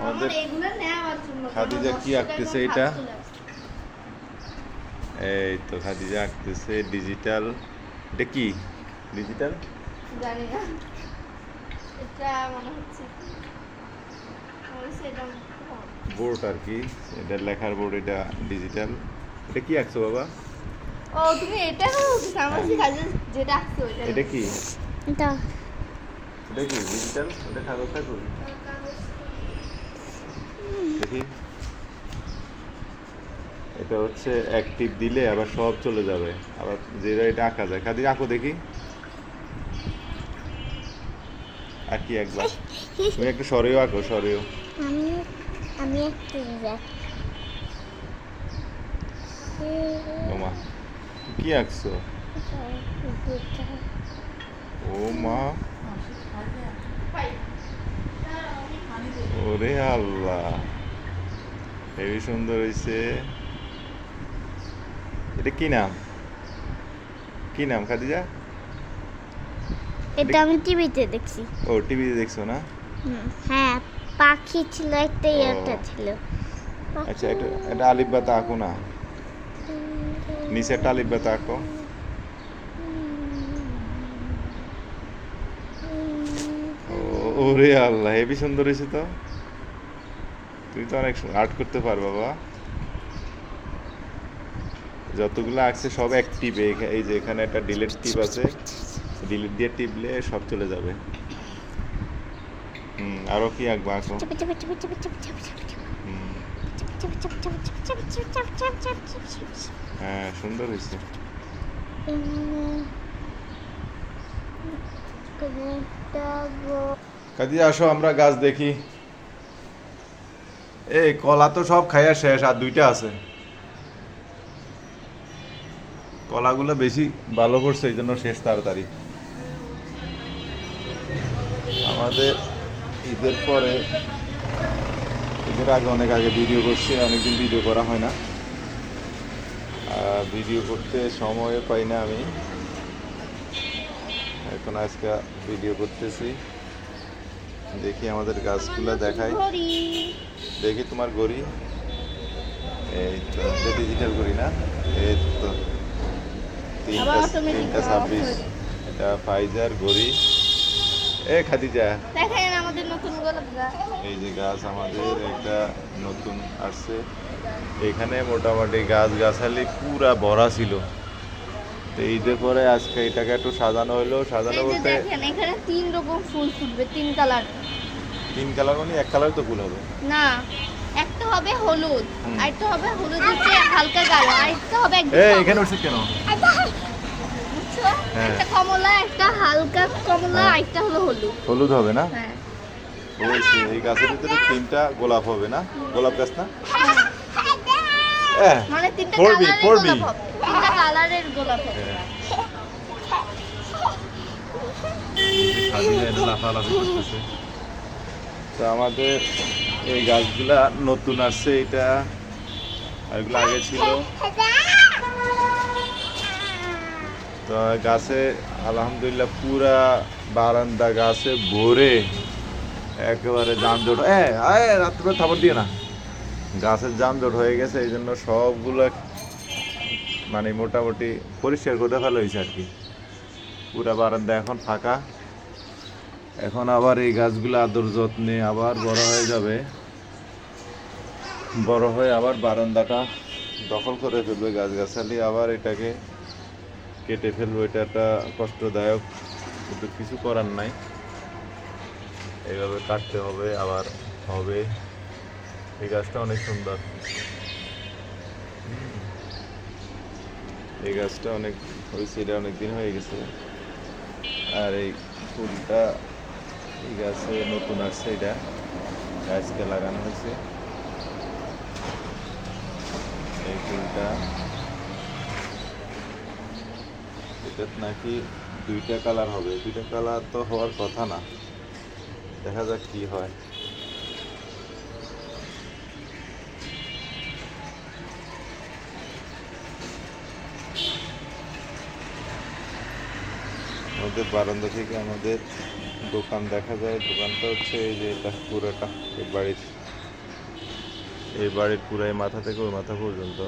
আমাদের খাদিজা কি আঁকতেছে এটা? এই তো খাদিজা আঁকতেছে ডিজিটাল। এটা কি ডিজিটাল? জানি না, এটা মনে হচ্ছে এটা বোর্ড আর কি, এটা লেখার বোর্ড, এটা ডিজিটাল। এটা কি আঁকছো বাবা? ও তুমি এটা করছো, আমার যেটা আঁকছো ওইটা। এটা কি? এটা এটা কি ডিজিটাল? এটা কাগজটা করি দেখি। এটা হচ্ছে অ্যাক্টিভ দিলে আবার সব চলে যাবে, আবার যেটা এটা আঁকা যায়। খাদি আঁকো দেখি, আর কি একবার তুমি একটু সরেও আঁকো, সরেও। আমি আমি একটু ওমা কি আঁকছো? ও মা, ওরে আল্লাহ, হেবি সুন্দর হয়েছে। এটা কি নাম, কি নাম খাদিজা? এটা আমি টিভিতে দেখছি। ও টিভিতে দেখছো না? হ্যাঁ, পাখি ছিল একটা, ও। ইয়েটা ছিল। আচ্ছা, এটা আলিফ বাতা আঁকো না, নিচেরটা আলিফ বাতা আঁকো। ওরে আল্লাহ, হেবি সুন্দর হয়েছে তো। তুই তো অনেক আর্ট করতে পার বাবা। যতগুলো আঁকছে সব অ্যাক্টিভ। এই যে এখানে একটা ডিলিট টিপ আছে, ডিলিট দিয়ে টিপলে সব চলে যাবে। আরো কি আঁকবো, আঁকো। হুম, হ্যাঁ সুন্দর হয়েছে। কাজে আসো আমরা গাছ দেখি। এই কলা তো সব খাইয়া শেষ, আর দুইটা আছে। কলাগুলো বেশি ভালো করছে, এই জন্য শেষ তাড়াতাড়ি। আমাদের ঈদের পরে, ঈদের আগে অনেক আগে ভিডিও করছি, অনেকদিন ভিডিও করা হয় না, ভিডিও করতে সময় পাই না আমি। এখন আজকে ভিডিও করতেছি। দেখি আমাদের গাছগুলো দেখাই, দেখি তোমার গড়ি। এই তো ডিজিটাল গড়ি না? এই তো 3টা 26, এটা ফাইজার গড়ি। এ খাদিজা দেখেন আমাদের নতুন গোলাপ গাছ। এই যে গাছ আমাদের একটা নতুন আসছে। এখানে মোটামুটি গাছগাছালি পুরা ভরা ছিল, তো ঈদের পরে আজকে এটাকে একটু সাজানো হলো। সাজানো এই যে বলতে দেখেন এখানে 3 রকম ফুল ফুটবে, 3 কালার। 3 কালার মানে এক কালার তো ফুল হবে না, একটা হবে হলুদ, আরেকটা হবে হলুদ হচ্ছে হালকা গাঢ়, আরেকটা হবে একদম এখানে উঠছিস কেন? বুঝছো? হ্যাঁ। একটা কমলা, একটা হালকা কমলা, আরেকটা হলো হলুদ। হলুদ হবে না? হ্যাঁ। বলছি এই গাছের ভিতরে 3টা গোলাপ হবে না? গোলাপ গাছ না? মানে 3টা 4B, কালারের 4B। গোলাপ হবে, 3টা কালারের গোলাপ হবে। তো আমাদের এই গাছগুলা নতুন আসছে, এটা আর এগুলো আগে ছিল। তো গাছে আলহামদুলিল্লাহ পুরা বারান্দা গাছে ভরে একেবারে যানজট। রাত্রে থাপড় দিয়ে না, গাছের যানজট হয়ে গেছে, এই জন্য সবগুলো মানে মোটামুটি পরিষ্কার করে ফেলা হয়েছে আর কি। পুরা বারান্দা এখন ফাঁকা। এখন আবার এই গাছগুলো আদর যত্নে আবার বড় হয়ে যাবে, বড় হয়ে আবার বারান্দাটা দখল করে ফেলবে গাছগাছালি, আবার এটাকে কেটে ফেলবো। এটা একটা কষ্টদায়ক, কিন্তু কিছু করার নাই, এইভাবে কাটতে হবে আবার হবে। এই গাছটা অনেক সুন্দর, এই গাছটা অনেক হয়েছে, এটা অনেক দিন হয়ে গেছে। আর এই ফুলটা এই গাছে নতুন আসছে, এটা গাছকে লাগানো হয়েছে। এই ফুলটা এটা নাকি 2টা কালার হবে, 2টা কালার তো হওয়ার কথা না, দেখা যাক কি হয়। আমাদের বারান্দা থেকে আমাদের দোকান দেখা যায়। দোকানটা হচ্ছে এই যে এটা পুরোটা, এই বাড়ির এই বাড়ির পুরাই মাথা থেকে ওই মাথা পর্যন্ত